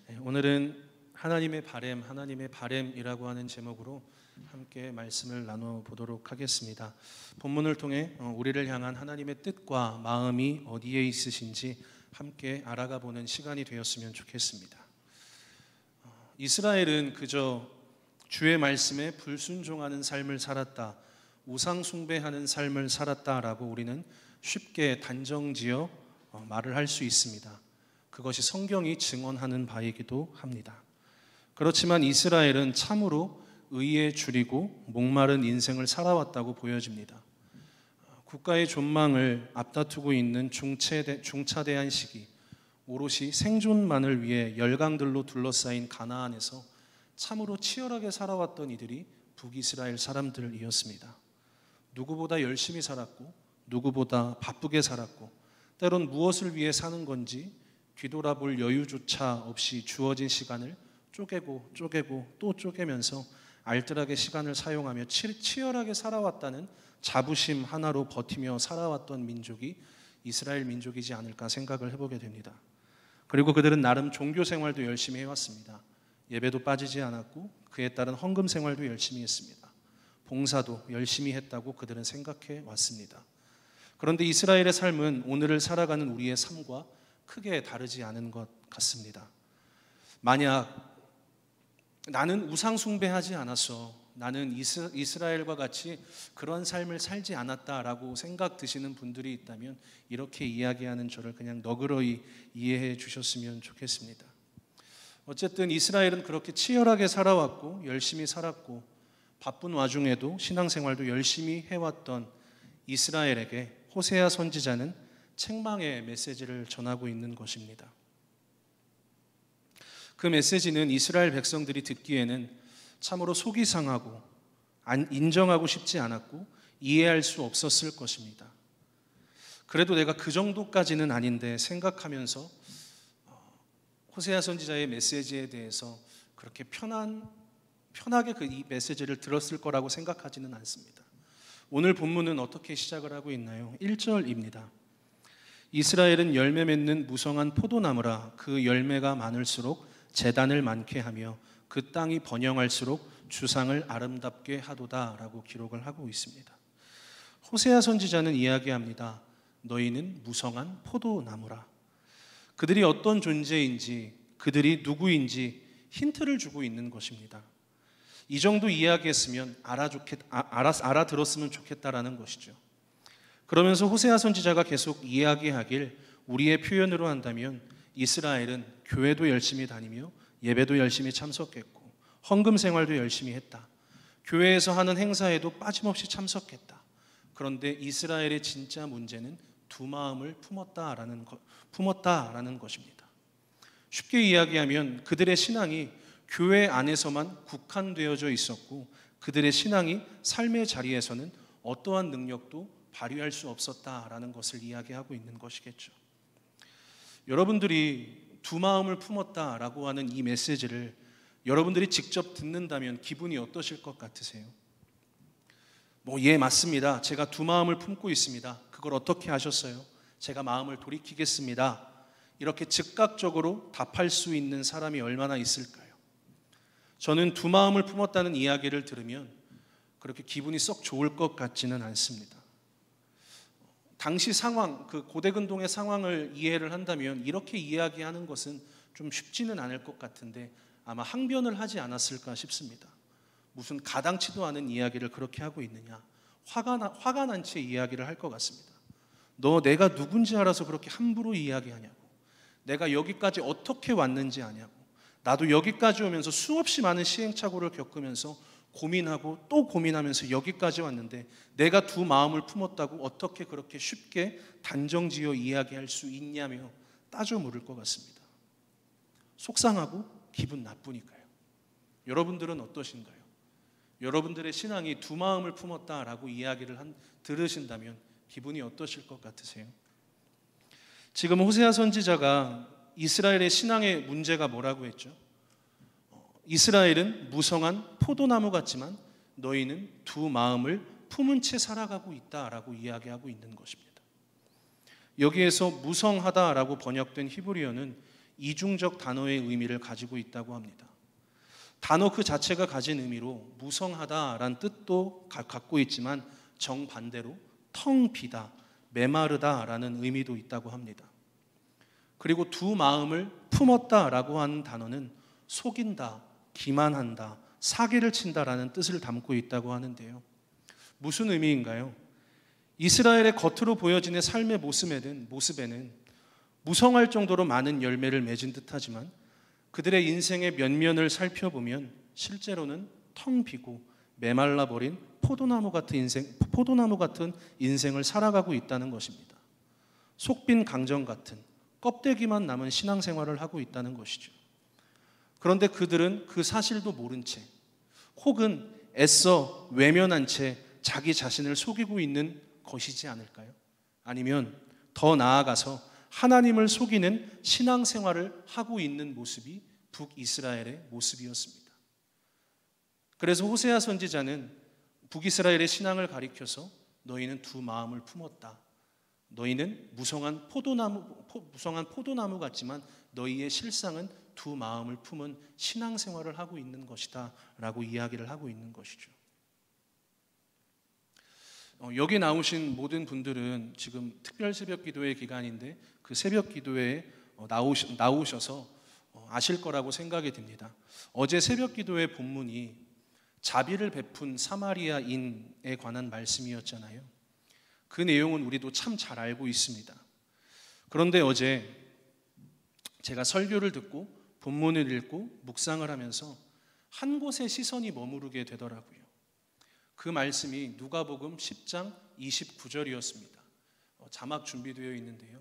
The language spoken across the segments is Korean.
오늘은 하나님의 바램이라고 하는 제목으로 함께 말씀을 나눠보도록 하겠습니다. 본문을 통해 우리를 향한 하나님의 뜻과 마음이 어디에 있으신지 함께 알아가 보는 시간이 되었으면 좋겠습니다. 이스라엘은 그저 주의 말씀에 불순종하는 삶을 살았다, 우상 숭배하는 삶을 살았다라고 우리는 쉽게 단정지어 말을 할 수 있습니다. 그것이 성경이 증언하는 바이기도 합니다. 그렇지만 이스라엘은 참으로 의에 줄이고 목마른 인생을 살아왔다고 보여집니다. 국가의 존망을 앞다투고 있는 중차대한 시기, 오롯이 생존만을 위해 열강들로 둘러싸인 가나안에서 참으로 치열하게 살아왔던 이들이 북이스라엘 사람들이었습니다. 누구보다 열심히 살았고 누구보다 바쁘게 살았고 때론 무엇을 위해 사는 건지 뒤돌아볼 여유조차 없이 주어진 시간을 쪼개고 또 쪼개면서 알뜰하게 시간을 사용하며 치열하게 살아왔다는 자부심 하나로 버티며 살아왔던 민족이 이스라엘 민족이지 않을까 생각을 해보게 됩니다. 그리고 그들은 나름 종교 생활도 열심히 해왔습니다. 예배도 빠지지 않았고 그에 따른 헌금 생활도 열심히 했습니다. 봉사도 열심히 했다고 그들은 생각해 왔습니다. 그런데 이스라엘의 삶은 오늘을 살아가는 우리의 삶과 크게 다르지 않은 것 같습니다. 만약 나는 우상 숭배하지 않았어, 나는 이스라엘과 같이 그런 삶을 살지 않았다라고 생각 드시는 분들이 있다면 이렇게 이야기하는 저를 그냥 너그러이 이해해 주셨으면 좋겠습니다. 어쨌든 이스라엘은 그렇게 치열하게 살아왔고 열심히 살았고 바쁜 와중에도 신앙생활도 열심히 해왔던 이스라엘에게 호세아 선지자는 책망의 메시지를 전하고 있는 것입니다. 그 메시지는 이스라엘 백성들이 듣기에는 참으로 속이 상하고 인정하고 싶지 않았고 이해할 수 없었을 것입니다. 그래도 내가 그 정도까지는 아닌데 생각하면서 호세아 선지자의 메시지에 대해서 그렇게 편하게 이 메시지를 들었을 거라고 생각하지는 않습니다. 오늘 본문은 어떻게 시작을 하고 있나요? 1절입니다. 이스라엘은 열매 맺는 무성한 포도나무라, 그 열매가 많을수록 재단을 많게 하며 그 땅이 번영할수록 주상을 아름답게 하도다 라고 기록을 하고 있습니다. 호세아 선지자는 이야기합니다. 너희는 무성한 포도나무라. 그들이 어떤 존재인지, 그들이 누구인지 힌트를 주고 있는 것입니다. 이 정도 이야기했으면 알아들었으면 좋겠다라는 것이죠. 그러면서 호세아 선지자가 계속 이야기하길 우리의 표현으로 한다면 이스라엘은 교회도 열심히 다니며 예배도 열심히 참석했고 헌금 생활도 열심히 했다. 교회에서 하는 행사에도 빠짐없이 참석했다. 그런데 이스라엘의 진짜 문제는 두 마음을 품었다라는 것입니다. 쉽게 이야기하면 그들의 신앙이 교회 안에서만 국한되어져 있었고 그들의 신앙이 삶의 자리에서는 어떠한 능력도 발휘할 수 없었다라는 것을 이야기하고 있는 것이겠죠. 여러분들이 두 마음을 품었다라고 하는 이 메시지를 여러분들이 직접 듣는다면 기분이 어떠실 것 같으세요? 예, 맞습니다. 제가 두 마음을 품고 있습니다. 그걸 어떻게 하셨어요? 제가 마음을 돌이키겠습니다. 이렇게 즉각적으로 답할 수 있는 사람이 얼마나 있을까요? 저는 두 마음을 품었다는 이야기를 들으면 그렇게 기분이 썩 좋을 것 같지는 않습니다. 당시 상황, 그 고대근동의 상황을 이해를 한다면 이렇게 이야기하는 것은 좀 쉽지는 않을 것 같은데 아마 항변을 하지 않았을까 싶습니다. 무슨 가당치도 않은 이야기를 그렇게 하고 있느냐, 화가 난 채 이야기를 할 것 같습니다. 너 내가 누군지 알아서 그렇게 함부로 이야기하냐고, 내가 여기까지 어떻게 왔는지 아냐고, 나도 여기까지 오면서 수없이 많은 시행착오를 겪으면서 고민하고 또 고민하면서 여기까지 왔는데 내가 두 마음을 품었다고 어떻게 그렇게 쉽게 단정지어 이야기할 수 있냐며 따져 물을 것 같습니다. 속상하고 기분 나쁘니까요. 여러분들은 어떠신가요? 여러분들의 신앙이 두 마음을 품었다라고 이야기를 들으신다면 기분이 어떠실 것 같으세요? 지금 호세아 선지자가 이스라엘의 신앙의 문제가 뭐라고 했죠? 이스라엘은 무성한 포도나무 같지만 너희는 두 마음을 품은 채 살아가고 있다라고 이야기하고 있는 것입니다. 여기에서 무성하다라고 번역된 히브리어는 이중적 단어의 의미를 가지고 있다고 합니다. 단어 그 자체가 가진 의미로 무성하다라는 뜻도 갖고 있지만 정반대로 텅 비다, 메마르다라는 의미도 있다고 합니다. 그리고 두 마음을 품었다라고 하는 단어는 속인다, 기만한다, 사기를 친다라는 뜻을 담고 있다고 하는데요. 무슨 의미인가요? 이스라엘의 겉으로 보여지는 삶의 모습에는 무성할 정도로 많은 열매를 맺은 듯하지만 그들의 인생의 면면을 살펴보면 실제로는 텅 비고 메말라버린 포도나무 같은 인생을 살아가고 있다는 것입니다. 속빈 강정 같은 껍데기만 남은 신앙생활을 하고 있다는 것이죠. 그런데 그들은 그 사실도 모른 채 혹은 애써 외면한 채 자기 자신을 속이고 있는 것이지 않을까요? 아니면 더 나아가서 하나님을 속이는 신앙생활을 하고 있는 모습이 북이스라엘의 모습이었습니다. 그래서 호세아 선지자는 북이스라엘의 신앙을 가리켜서 너희는 두 마음을 품었다. 너희는 무성한 포도나무 같지만 너희의 실상은 두 마음을 품은 신앙생활을 하고 있는 것이다 라고 이야기를 하고 있는 것이죠. 여기 나오신 모든 분들은 지금 특별 새벽 기도의 기간인데 그 새벽 기도에 나오셔서 아실 거라고 생각이 듭니다. 어제 새벽 기도의 본문이 자비를 베푼 사마리아인에 관한 말씀이었잖아요. 그 내용은 우리도 참 잘 알고 있습니다. 그런데 어제 제가 설교를 듣고 본문을 읽고 묵상을 하면서 한 곳에 시선이 머무르게 되더라고요. 그 말씀이 누가복음 10장 29절이었습니다. 자막 준비되어 있는데요.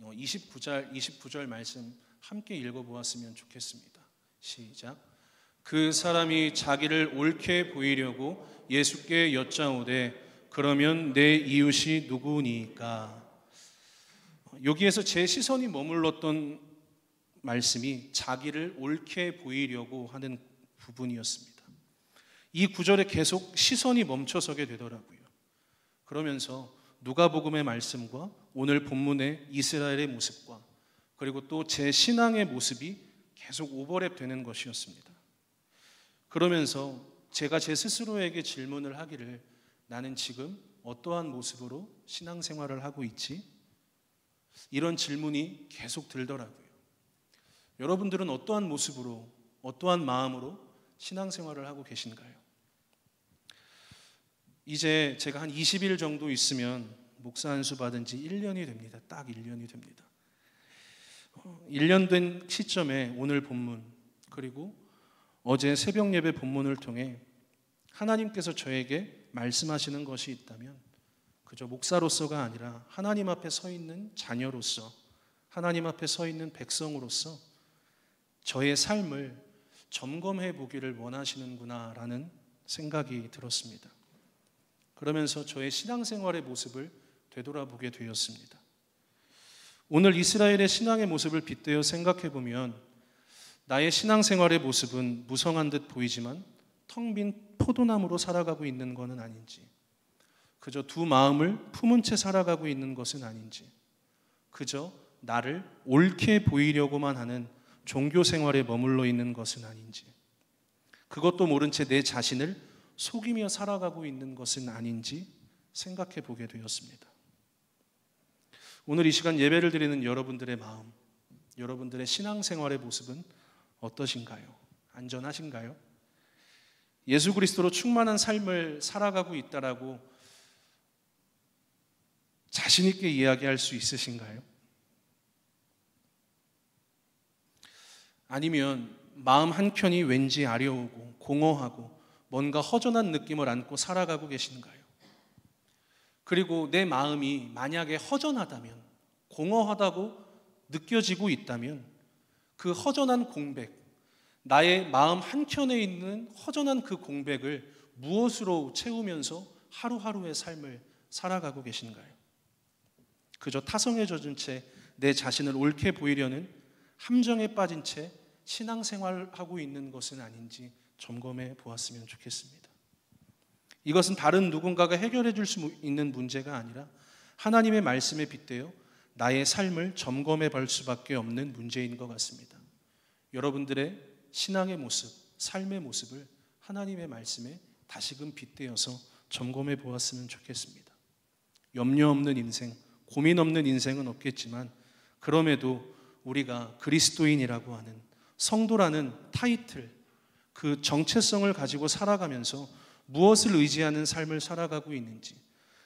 29절 말씀 함께 읽어보았으면 좋겠습니다. 시작. 그 사람이 자기를 옳게 보이려고 예수께 여짜오되 그러면 내 이웃이 누구니까? 여기에서 제 시선이 머물렀던 말씀이 자기를 옳게 보이려고 하는 부분이었습니다. 이 구절에 계속 시선이 멈춰서게 되더라고요. 그러면서 누가복음의 말씀과 오늘 본문의 이스라엘의 모습과 그리고 또 제 신앙의 모습이 계속 오버랩 되는 것이었습니다. 그러면서 제가 제 스스로에게 질문을 하기를 나는 지금 어떠한 모습으로 신앙생활을 하고 있지? 이런 질문이 계속 들더라고요. 여러분들은 어떠한 모습으로 어떠한 마음으로 신앙생활을 하고 계신가요? 이제 제가 한 20일 정도 있으면 목사 안수 받은 지 1년이 됩니다. 딱 1년이 됩니다. 1년 된 시점에 오늘 본문 그리고 어제 새벽 예배 본문을 통해 하나님께서 저에게 말씀하시는 것이 있다면 그저 목사로서가 아니라 하나님 앞에 서 있는 자녀로서 하나님 앞에 서 있는 백성으로서 저의 삶을 점검해 보기를 원하시는구나라는 생각이 들었습니다. 그러면서 저의 신앙생활의 모습을 되돌아보게 되었습니다. 오늘 이스라엘의 신앙의 모습을 빗대어 생각해 보면 나의 신앙생활의 모습은 무성한 듯 보이지만 텅 빈 포도나무로 살아가고 있는 것은 아닌지, 그저 두 마음을 품은 채 살아가고 있는 것은 아닌지, 그저 나를 옳게 보이려고만 하는 종교 생활에 머물러 있는 것은 아닌지, 그것도 모른 채 내 자신을 속이며 살아가고 있는 것은 아닌지 생각해 보게 되었습니다. 오늘 이 시간 예배를 드리는 여러분들의 마음, 여러분들의 신앙생활의 모습은 어떠신가요? 안전하신가요? 예수 그리스도로 충만한 삶을 살아가고 있다라고 자신 있게 이야기할 수 있으신가요? 아니면 마음 한켠이 왠지 아려오고 공허하고 뭔가 허전한 느낌을 안고 살아가고 계신가요? 그리고 내 마음이 만약에 허전하다면, 공허하다고 느껴지고 있다면 그 허전한 공백, 나의 마음 한켠에 있는 허전한 그 공백을 무엇으로 채우면서 하루하루의 삶을 살아가고 계신가요? 그저 타성에 젖은 채 내 자신을 옳게 보이려는 함정에 빠진 채 신앙생활하고 있는 것은 아닌지 점검해 보았으면 좋겠습니다. 이것은 다른 누군가가 해결해 줄 수 있는 문제가 아니라 하나님의 말씀에 빗대어 나의 삶을 점검해 볼 수밖에 없는 문제인 것 같습니다. 여러분들의 신앙의 모습, 삶의 모습을 하나님의 말씀에 다시금 빗대어서 점검해 보았으면 좋겠습니다. 염려 없는 인생, 고민 없는 인생은 없겠지만 그럼에도 우리가 그리스도인이라고 하는 성도라는 타이틀, 그 정체성을 가지고 살아가면서 무엇을 의지하는 삶을 살아가고 있는지,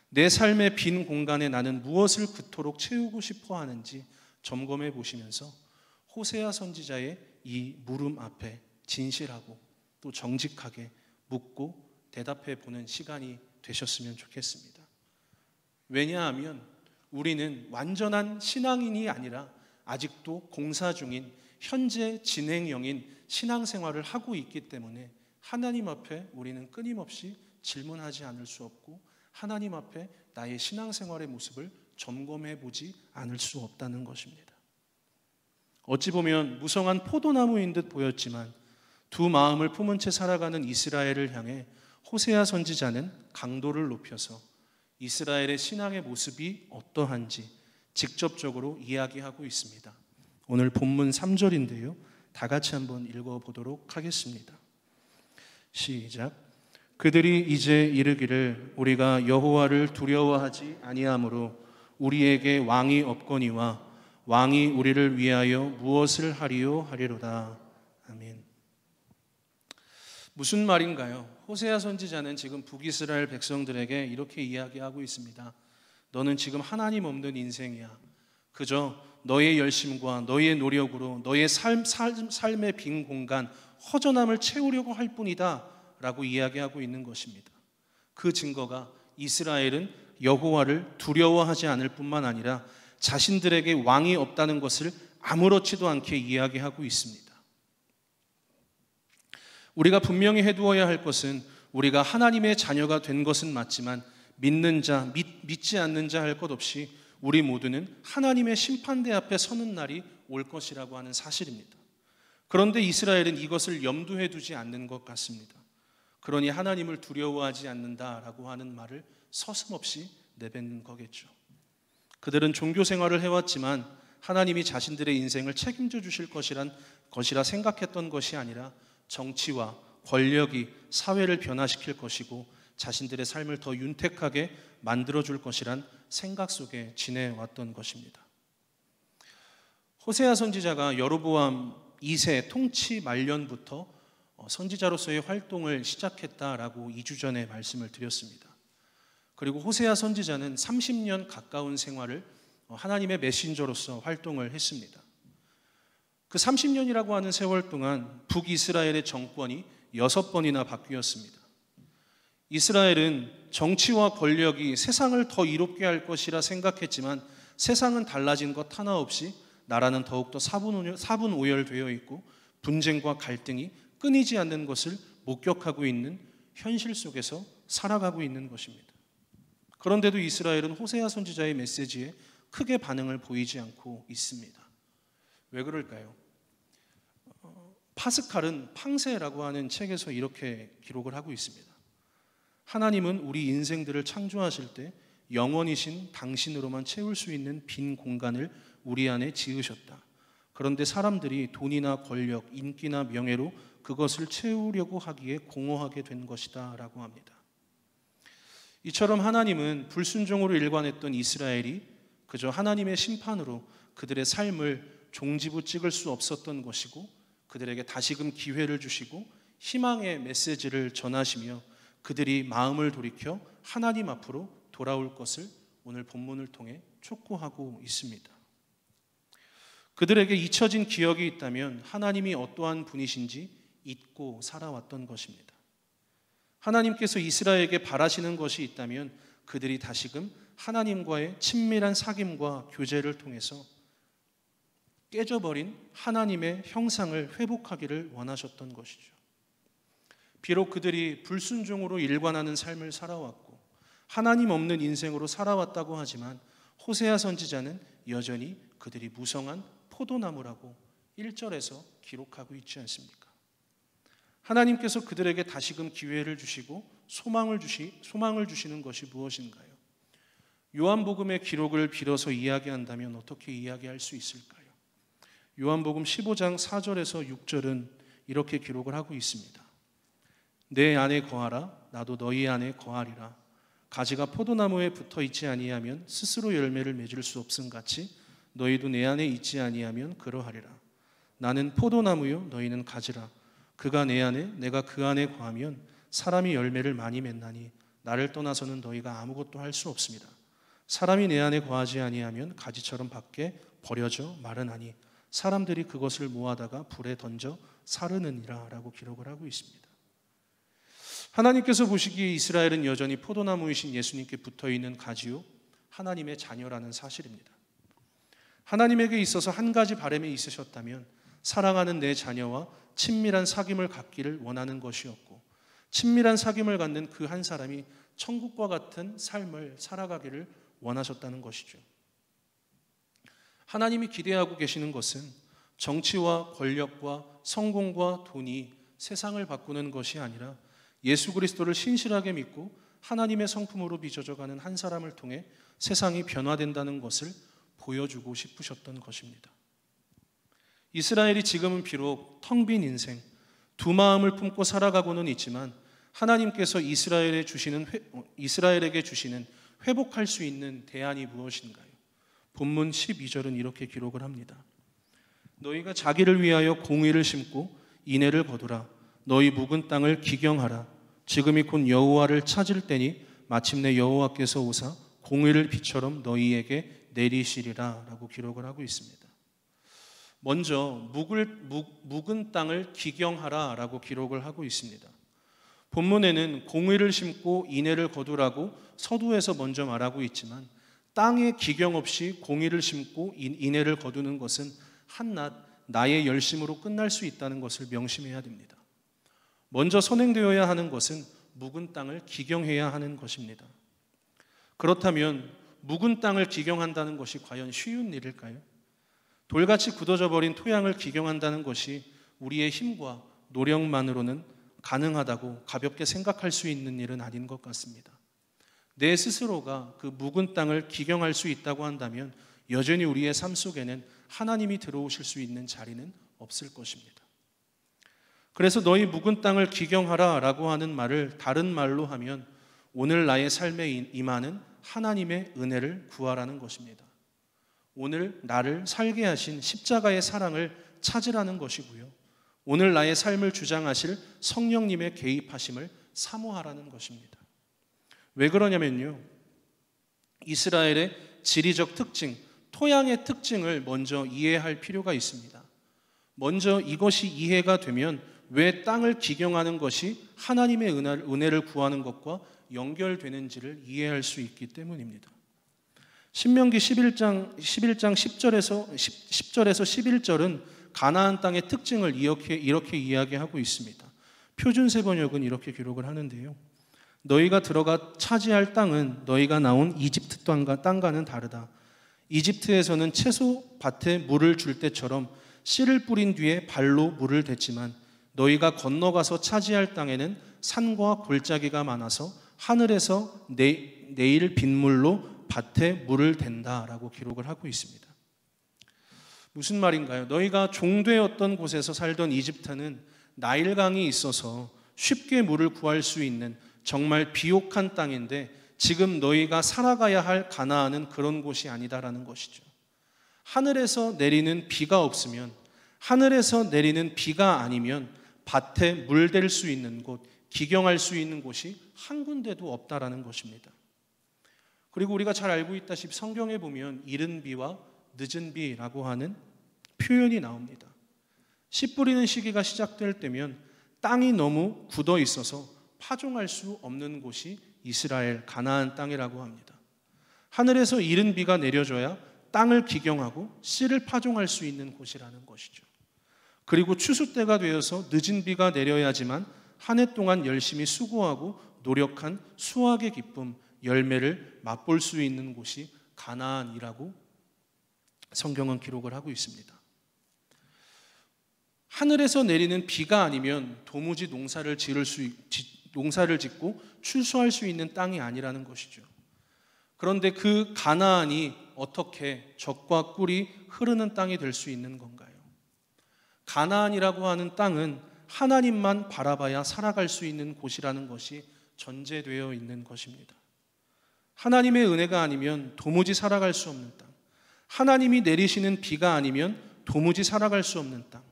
내 삶의 빈 공간에 나는 무엇을 그토록 채우고 싶어 하는지 점검해 보시면서 호세아 선지자의 이 물음 앞에 진실하고 또 정직하게 묻고 대답해 보는 시간이 되셨으면 좋겠습니다. 왜냐하면 우리는 완전한 신앙인이 아니라 아직도 공사 중인 현재 진행형인 신앙생활을 하고 있기 때문에 하나님 앞에 우리는 끊임없이 질문하지 않을 수 없고 하나님 앞에 나의 신앙생활의 모습을 점검해 보지 않을 수 없다는 것입니다. 어찌 보면 무성한 포도나무인 듯 보였지만 두 마음을 품은 채 살아가는 이스라엘을 향해 호세아 선지자는 강도를 높여서 이스라엘의 신앙의 모습이 어떠한지 직접적으로 이야기하고 있습니다. 오늘 본문 3절인데요. 다 같이 한번 읽어보도록 하겠습니다. 시작. 그들이 이제 이르기를 우리가 여호와를 두려워하지 아니하므로 우리에게 왕이 없거니와 왕이 우리를 위하여 무엇을 하리요 하리로다. 아멘. 무슨 말인가요? 호세아 선지자는 지금 북이스라엘 백성들에게 이렇게 이야기하고 있습니다. 너는 지금 하나님 없는 인생이야. 그저 너의 열심과 너의 노력으로 너의 삶의 빈 공간, 허전함을 채우려고 할 뿐이다 라고 이야기하고 있는 것입니다. 그 증거가 이스라엘은 여호와를 두려워하지 않을 뿐만 아니라 자신들에게 왕이 없다는 것을 아무렇지도 않게 이야기하고 있습니다. 우리가 분명히 해두어야 할 것은 우리가 하나님의 자녀가 된 것은 맞지만 믿는 자, 믿지 않는 자 할 것 없이 우리 모두는 하나님의 심판대 앞에 서는 날이 올 것이라고 하는 사실입니다. 그런데 이스라엘은 이것을 염두에 두지 않는 것 같습니다. 그러니 하나님을 두려워하지 않는다라고 하는 말을 서슴없이 내뱉는 거겠죠. 그들은 종교 생활을 해왔지만 하나님이 자신들의 인생을 책임져 주실 것이라 생각했던 것이 아니라 정치와 권력이 사회를 변화시킬 것이고 자신들의 삶을 더 윤택하게 만들어줄 것이란 생각 속에 지내왔던 것입니다. 호세아 선지자가 여로보암 2세 통치 말년부터 선지자로서의 활동을 시작했다라고 2주 전에 말씀을 드렸습니다. 그리고 호세아 선지자는 30년 가까운 생활을 하나님의 메신저로서 활동을 했습니다. 그 30년이라고 하는 세월 동안 북이스라엘의 정권이 6번이나 바뀌었습니다. 이스라엘은 정치와 권력이 세상을 더 이롭게 할 것이라 생각했지만 세상은 달라진 것 하나 없이 나라는 더욱더 사분오열되어 있고 분쟁과 갈등이 끊이지 않는 것을 목격하고 있는 현실 속에서 살아가고 있는 것입니다. 그런데도 이스라엘은 호세아 선지자의 메시지에 크게 반응을 보이지 않고 있습니다. 왜 그럴까요? 파스칼은 팡세라고 하는 책에서 이렇게 기록을 하고 있습니다. 하나님은 우리 인생들을 창조하실 때 영원이신 당신으로만 채울 수 있는 빈 공간을 우리 안에 지으셨다. 그런데 사람들이 돈이나 권력, 인기나 명예로 그것을 채우려고 하기에 공허하게 된 것이다 라고 합니다. 이처럼 하나님은 불순종으로 일관했던 이스라엘이 그저 하나님의 심판으로 그들의 삶을 종지부 찍을 수 없었던 것이고 그들에게 다시금 기회를 주시고 희망의 메시지를 전하시며 그들이 마음을 돌이켜 하나님 앞으로 돌아올 것을 오늘 본문을 통해 촉구하고 있습니다. 그들에게 잊혀진 기억이 있다면 하나님이 어떠한 분이신지 잊고 살아왔던 것입니다. 하나님께서 이스라엘에게 바라시는 것이 있다면 그들이 다시금 하나님과의 친밀한 사귐과 교제를 통해서 깨져버린 하나님의 형상을 회복하기를 원하셨던 것이죠. 비록 그들이 불순종으로 일관하는 삶을 살아왔고 하나님 없는 인생으로 살아왔다고 하지만 호세아 선지자는 여전히 그들이 무성한 포도나무라고 1절에서 기록하고 있지 않습니까? 하나님께서 그들에게 다시금 기회를 주시고 소망을 주시는 것이 무엇인가요? 요한복음의 기록을 빌어서 이야기한다면 어떻게 이야기할 수 있을까요? 요한복음 15장 4절에서 6절은 이렇게 기록을 하고 있습니다. 내 안에 거하라, 나도 너희 안에 거하리라. 가지가 포도나무에 붙어 있지 아니하면 스스로 열매를 맺을 수 없음 같이 너희도 내 안에 있지 아니하면 그러하리라. 나는 포도나무요 너희는 가지라. 그가 내 안에 내가 그 안에 거하면 사람이 열매를 많이 맺나니 나를 떠나서는 너희가 아무것도 할 수 없습니다. 사람이 내 안에 거하지 아니하면 가지처럼 밖에 버려져 마르나니 사람들이 그것을 모아다가 불에 던져 사르느니라 라고 기록을 하고 있습니다. 하나님께서 보시기에 이스라엘은 여전히 포도나무이신 예수님께 붙어있는 가지요 하나님의 자녀라는 사실입니다. 하나님에게 있어서 한 가지 바람이 있으셨다면 사랑하는 내 자녀와 친밀한 사귐을 갖기를 원하는 것이었고, 친밀한 사귐을 갖는 그 한 사람이 천국과 같은 삶을 살아가기를 원하셨다는 것이죠. 하나님이 기대하고 계시는 것은 정치와 권력과 성공과 돈이 세상을 바꾸는 것이 아니라 예수 그리스도를 신실하게 믿고 하나님의 성품으로 빚어져가는 한 사람을 통해 세상이 변화된다는 것을 보여주고 싶으셨던 것입니다. 이스라엘이 지금은 비록 텅 빈 인생, 두 마음을 품고 살아가고는 있지만 하나님께서 이스라엘에게 주시는 회복할 수 있는 대안이 무엇인가요? 본문 12절은 이렇게 기록을 합니다. 너희가 자기를 위하여 공의를 심고 인애를 거두라. 너희 묵은 땅을 기경하라. 지금이 곧 여호와를 찾을 때니 마침내 여호와께서 오사 공의를 비처럼 너희에게 내리시리라 라고 기록을 하고 있습니다. 먼저 묵은 땅을 기경하라 라고 기록을 하고 있습니다. 본문에는 공의를 심고 인애를 거두라고 서두에서 먼저 말하고 있지만 땅에 기경 없이 공의를 심고 인애를 거두는 것은 한낱 나의 열심으로 끝날 수 있다는 것을 명심해야 됩니다. 먼저 선행되어야 하는 것은 묵은 땅을 기경해야 하는 것입니다. 그렇다면 묵은 땅을 기경한다는 것이 과연 쉬운 일일까요? 돌같이 굳어져 버린 토양을 기경한다는 것이 우리의 힘과 노력만으로는 가능하다고 가볍게 생각할 수 있는 일은 아닌 것 같습니다. 내 스스로가 그 묵은 땅을 기경할 수 있다고 한다면 여전히 우리의 삶 속에는 하나님이 들어오실 수 있는 자리는 없을 것입니다. 그래서 너희 묵은 땅을 기경하라 라고 하는 말을 다른 말로 하면 오늘 나의 삶에 임하는 하나님의 은혜를 구하라는 것입니다. 오늘 나를 살게 하신 십자가의 사랑을 찾으라는 것이고요. 오늘 나의 삶을 주장하실 성령님의 개입하심을 사모하라는 것입니다. 왜 그러냐면요, 이스라엘의 지리적 특징, 토양의 특징을 먼저 이해할 필요가 있습니다. 먼저 이것이 이해가 되면 왜 땅을 기경하는 것이 하나님의 은혜를 구하는 것과 연결되는지를 이해할 수 있기 때문입니다. 신명기 11장 10절에서 11절은 가나안 땅의 특징을 이렇게 이야기하고 있습니다. 표준세 번역은 이렇게 기록을 하는데요. 너희가 들어가 차지할 땅은 너희가 나온 이집트 땅과는 다르다. 이집트에서는 채소밭에 물을 줄 때처럼 씨를 뿌린 뒤에 발로 물을 댔지만 너희가 건너가서 차지할 땅에는 산과 골짜기가 많아서 하늘에서 내일 빗물로 밭에 물을 댄다라고 기록을 하고 있습니다. 무슨 말인가요? 너희가 종되었던 곳에서 살던 이집트는 나일강이 있어서 쉽게 물을 구할 수 있는 정말 비옥한 땅인데 지금 너희가 살아가야 할 가나안은 그런 곳이 아니다라는 것이죠. 하늘에서 내리는 비가 없으면, 하늘에서 내리는 비가 아니면 밭에 물댈 수 있는 곳, 기경할 수 있는 곳이 한 군데도 없다라는 것입니다. 그리고 우리가 잘 알고 있다시피 성경에 보면 이른 비와 늦은 비라고 하는 표현이 나옵니다. 씨 뿌리는 시기가 시작될 때면 땅이 너무 굳어 있어서 파종할 수 없는 곳이 이스라엘 가나안 땅이라고 합니다. 하늘에서 이른 비가 내려줘야 땅을 기경하고 씨를 파종할 수 있는 곳이라는 것이죠. 그리고 추수 때가 되어서 늦은 비가 내려야지만 한 해 동안 열심히 수고하고 노력한 수확의 기쁨, 열매를 맛볼 수 있는 곳이 가나안이라고 성경은 기록을 하고 있습니다. 하늘에서 내리는 비가 아니면 도무지 농사를 짓고 추수할 수 있는 땅이 아니라는 것이죠. 그런데 그 가나안이 어떻게 젖과 꿀이 흐르는 땅이 될 수 있는 건가요? 가나안이라고 하는 땅은 하나님만 바라봐야 살아갈 수 있는 곳이라는 것이 전제되어 있는 것입니다. 하나님의 은혜가 아니면 도무지 살아갈 수 없는 땅, 하나님이 내리시는 비가 아니면 도무지 살아갈 수 없는 땅,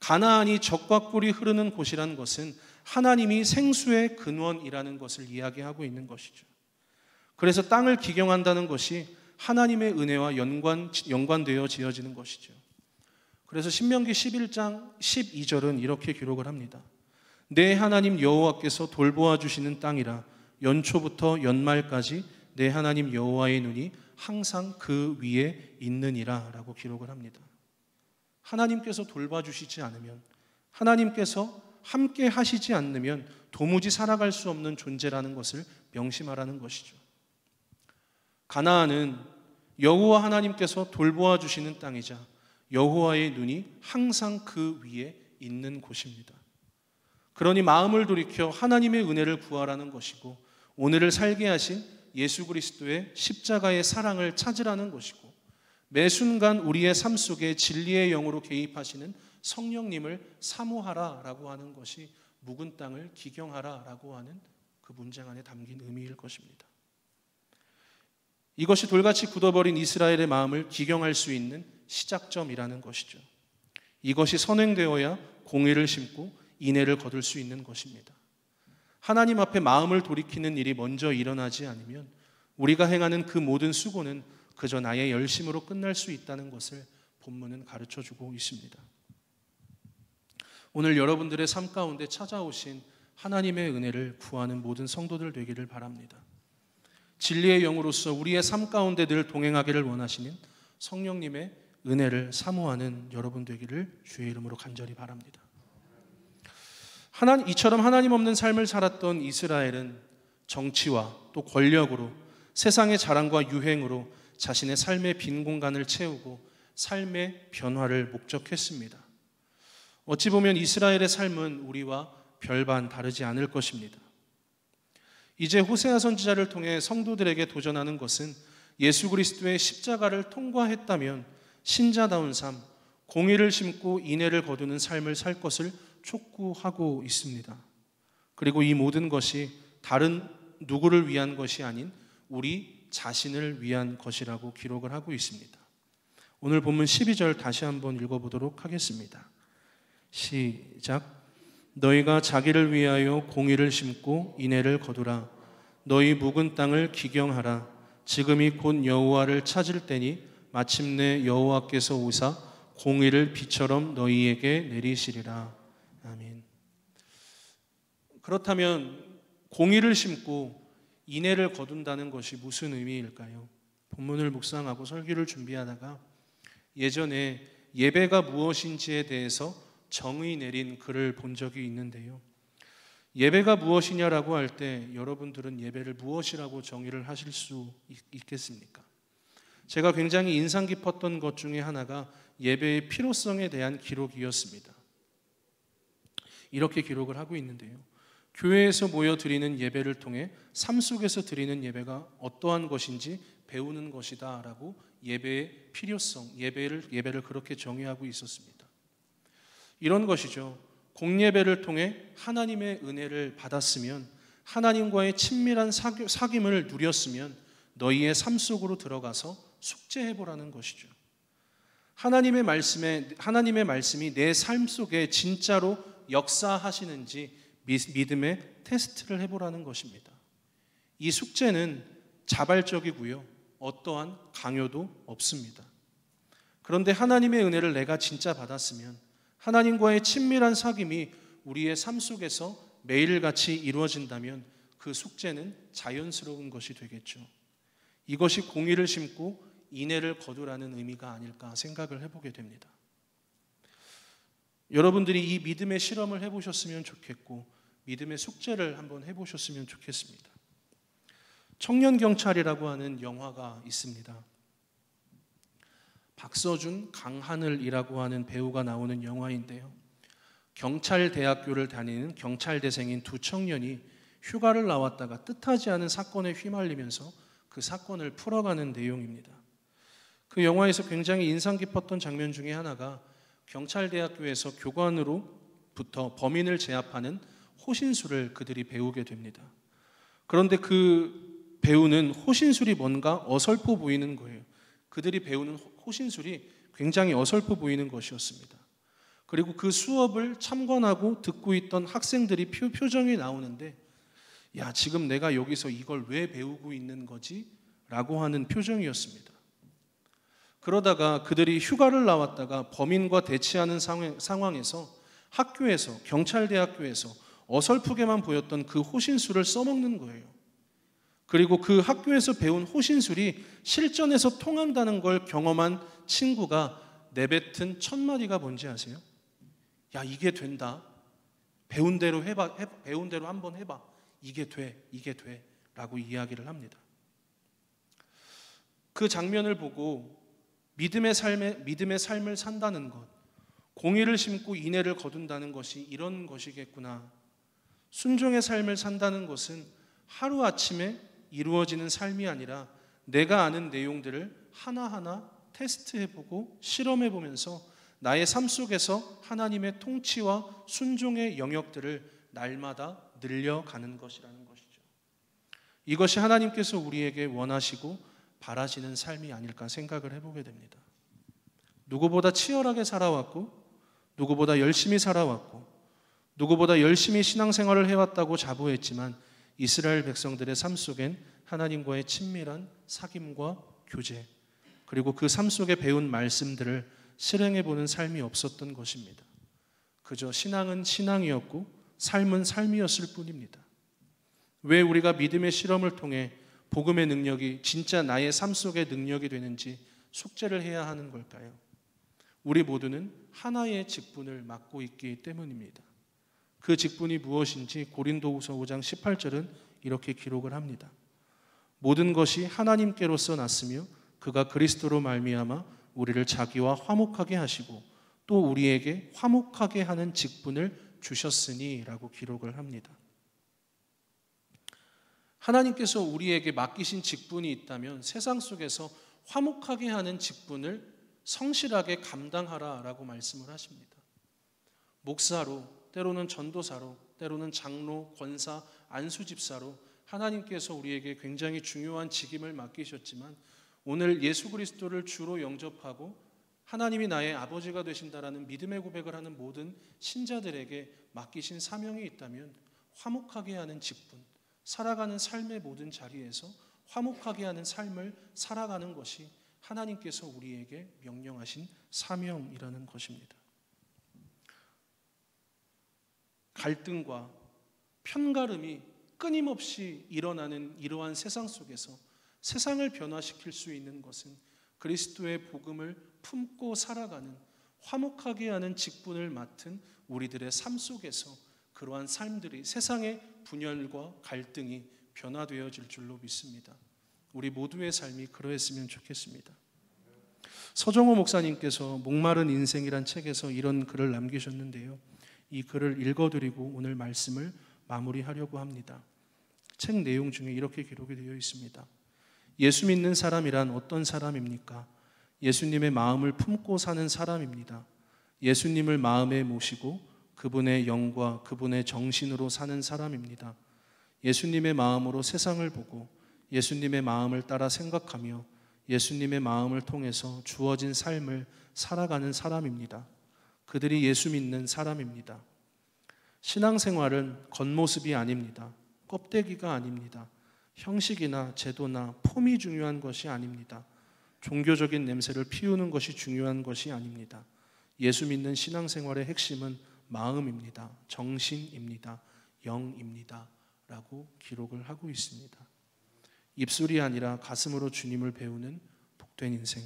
가나안이 젖과 꿀이 흐르는 곳이라는 것은 하나님이 생수의 근원이라는 것을 이야기하고 있는 것이죠. 그래서 땅을 기경한다는 것이 하나님의 은혜와 연관되어 지어지는 것이죠. 그래서 신명기 11장 12절은 이렇게 기록을 합니다. 내 하나님 여호와께서 돌보아 주시는 땅이라 연초부터 연말까지 내 하나님 여호와의 눈이 항상 그 위에 있느니라 라고 기록을 합니다. 하나님께서 돌봐주시지 않으면, 하나님께서 함께 하시지 않으면 도무지 살아갈 수 없는 존재라는 것을 명심하라는 것이죠. 가나안은 여호와 하나님께서 돌보아 주시는 땅이자 여호와의 눈이 항상 그 위에 있는 곳입니다. 그러니 마음을 돌이켜 하나님의 은혜를 구하라는 것이고, 오늘을 살게 하신 예수 그리스도의 십자가의 사랑을 찾으라는 것이고, 매 순간 우리의 삶 속에 진리의 영으로 개입하시는 성령님을 사모하라라고 하는 것이 묵은 땅을 기경하라라고 하는 그 문장 안에 담긴 의미일 것입니다. 이것이 돌같이 굳어버린 이스라엘의 마음을 기경할 수 있는 시작점이라는 것이죠. 이것이 선행되어야 공의를 심고 인애를 거둘 수 있는 것입니다. 하나님 앞에 마음을 돌이키는 일이 먼저 일어나지 않으면 우리가 행하는 그 모든 수고는 그저 나의 열심으로 끝날 수 있다는 것을 본문은 가르쳐주고 있습니다. 오늘 여러분들의 삶 가운데 찾아오신 하나님의 은혜를 구하는 모든 성도들 되기를 바랍니다. 진리의 영으로서 우리의 삶 가운데 늘 동행하기를 원하시는 성령님의 은혜를 사모하는 여러분 되기를 주의 이름으로 간절히 바랍니다. 이처럼 하나님 없는 삶을 살았던 이스라엘은 정치와 또 권력으로, 세상의 자랑과 유행으로 자신의 삶의 빈 공간을 채우고 삶의 변화를 목적했습니다. 어찌 보면 이스라엘의 삶은 우리와 별반 다르지 않을 것입니다. 이제 호세아 선지자를 통해 성도들에게 도전하는 것은 예수 그리스도의 십자가를 통과했다면 신자다운 삶, 공의를 심고 인애를 거두는 삶을 살 것을 촉구하고 있습니다. 그리고 이 모든 것이 다른 누구를 위한 것이 아닌 우리 자신을 위한 것이라고 기록을 하고 있습니다. 오늘 본문 12절 다시 한번 읽어보도록 하겠습니다. 시작. 너희가 자기를 위하여 공의를 심고 인애를 거두라. 너희 묵은 땅을 기경하라. 지금이 곧 여호와를 찾을 때니 마침내 여호와께서 오사 공의를 비처럼 너희에게 내리시리라. 아멘. 그렇다면 공의를 심고 인애를 거둔다는 것이 무슨 의미일까요? 본문을 묵상하고 설교를 준비하다가 예전에 예배가 무엇인지에 대해서 정의 내린 글을 본 적이 있는데요. 예배가 무엇이냐라고 할 때 여러분들은 예배를 무엇이라고 정의를 하실 수 있겠습니까? 제가 굉장히 인상 깊었던 것 중에 하나가 예배의 필요성에 대한 기록이었습니다. 이렇게 기록을 하고 있는데요. 교회에서 모여 드리는 예배를 통해 삶 속에서 드리는 예배가 어떠한 것인지 배우는 것이다 라고 예배의 필요성, 예배를 그렇게 정의하고 있었습니다. 이런 것이죠. 공예배를 통해 하나님의 은혜를 받았으면, 하나님과의 친밀한 사귐을 누렸으면 너희의 삶 속으로 들어가서 숙제해보라는 것이죠. 하나님의 말씀이 내 삶 속에 진짜로 역사하시는지 믿음의 테스트를 해보라는 것입니다. 이 숙제는 자발적이고요, 어떠한 강요도 없습니다. 그런데 하나님의 은혜를 내가 진짜 받았으면 하나님과의 친밀한 사귐이 우리의 삶 속에서 매일같이 이루어진다면 그 숙제는 자연스러운 것이 되겠죠. 이것이 공의를 심고 인애를 거두라는 의미가 아닐까 생각을 해보게 됩니다. 여러분들이 이 믿음의 실험을 해보셨으면 좋겠고 믿음의 숙제를 한번 해보셨으면 좋겠습니다. 청년경찰이라고 하는 영화가 있습니다. 박서준, 강하늘이라고 하는 배우가 나오는 영화인데요. 경찰대학교를 다니는 경찰대생인 두 청년이 휴가를 나왔다가 뜻하지 않은 사건에 휘말리면서 그 사건을 풀어가는 내용입니다. 그 영화에서 굉장히 인상 깊었던 장면 중에 하나가 경찰대학교에서 교관으로부터 범인을 제압하는 호신술을 그들이 배우게 됩니다. 그런데 그 배우는 호신술이 뭔가 어설퍼 보이는 거예요. 그들이 배우는 호신술이 굉장히 어설퍼 보이는 것이었습니다. 그리고 그 수업을 참관하고 듣고 있던 학생들이 표정이 나오는데, 야, 지금 내가 여기서 이걸 왜 배우고 있는 거지? 라고 하는 표정이었습니다. 그러다가 그들이 휴가를 나왔다가 범인과 대치하는 상황에서 학교에서, 경찰대학교에서 어설프게만 보였던 그 호신술을 써먹는 거예요. 그리고 그 학교에서 배운 호신술이 실전에서 통한다는 걸 경험한 친구가 내뱉은 첫 마디가 뭔지 아세요? 야, 이게 된다. 배운 대로 해봐. 배운 대로 한번 해봐. 이게 돼. 라고 이야기를 합니다. 그 장면을 보고 믿음의 삶을 산다는 것, 공의를 심고 인애를 거둔다는 것이 이런 것이겠구나. 순종의 삶을 산다는 것은 하루아침에 이루어지는 삶이 아니라 내가 아는 내용들을 하나하나 테스트해보고 실험해보면서 나의 삶 속에서 하나님의 통치와 순종의 영역들을 날마다 늘려가는 것이라는 것이죠. 이것이 하나님께서 우리에게 원하시고 바라시는 삶이 아닐까 생각을 해보게 됩니다. 누구보다 치열하게 살아왔고, 누구보다 열심히 살아왔고, 누구보다 열심히 신앙생활을 해왔다고 자부했지만 이스라엘 백성들의 삶 속엔 하나님과의 친밀한 사귐과 교제, 그리고 그 삶 속에 배운 말씀들을 실행해보는 삶이 없었던 것입니다. 그저 신앙은 신앙이었고 삶은 삶이었을 뿐입니다. 왜 우리가 믿음의 실험을 통해 복음의 능력이 진짜 나의 삶 속의 능력이 되는지 숙제를 해야 하는 걸까요? 우리 모두는 하나의 직분을 맡고 있기 때문입니다. 그 직분이 무엇인지 고린도후서 5장 18절은 이렇게 기록을 합니다. 모든 것이 하나님께로서 났으며 그가 그리스도로 말미암아 우리를 자기와 화목하게 하시고 또 우리에게 화목하게 하는 직분을 주셨으니 라고 기록을 합니다. 하나님께서 우리에게 맡기신 직분이 있다면 세상 속에서 화목하게 하는 직분을 성실하게 감당하라 라고 말씀을 하십니다. 목사로, 때로는 전도사로, 때로는 장로, 권사, 안수집사로 하나님께서 우리에게 굉장히 중요한 직임을 맡기셨지만 오늘 예수 그리스도를 주로 영접하고 하나님이 나의 아버지가 되신다라는 믿음의 고백을 하는 모든 신자들에게 맡기신 사명이 있다면 화목하게 하는 직분, 살아가는 삶의 모든 자리에서 화목하게 하는 삶을 살아가는 것이 하나님께서 우리에게 명령하신 사명이라는 것입니다. 갈등과 편가름이 끊임없이 일어나는 이러한 세상 속에서 세상을 변화시킬 수 있는 것은 그리스도의 복음을 품고 살아가는 화목하게 하는 직분을 맡은 우리들의 삶 속에서 그러한 삶들이 세상의 분열과 갈등이 변화되어질 줄로 믿습니다. 우리 모두의 삶이 그러했으면 좋겠습니다. 서정호 목사님께서 목마른 인생이란 책에서 이런 글을 남기셨는데요. 이 글을 읽어드리고 오늘 말씀을 마무리하려고 합니다. 책 내용 중에 이렇게 기록이 되어 있습니다. 예수 믿는 사람이란 어떤 사람입니까? 예수님의 마음을 품고 사는 사람입니다. 예수님을 마음에 모시고 그분의 영과 그분의 정신으로 사는 사람입니다. 예수님의 마음으로 세상을 보고 예수님의 마음을 따라 생각하며 예수님의 마음을 통해서 주어진 삶을 살아가는 사람입니다. 그들이 예수 믿는 사람입니다. 신앙생활은 겉모습이 아닙니다. 껍데기가 아닙니다. 형식이나 제도나 폼이 중요한 것이 아닙니다. 종교적인 냄새를 피우는 것이 중요한 것이 아닙니다. 예수 믿는 신앙생활의 핵심은 마음입니다. 정신입니다. 영입니다. 라고 기록을 하고 있습니다. 입술이 아니라 가슴으로 주님을 배우는 복된 인생,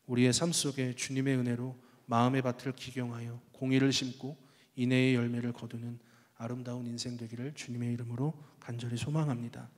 우리의 삶 속에 주님의 은혜로 마음의 밭을 기경하여 공의를 심고 인애의 열매를 거두는 아름다운 인생 되기를 주님의 이름으로 간절히 소망합니다.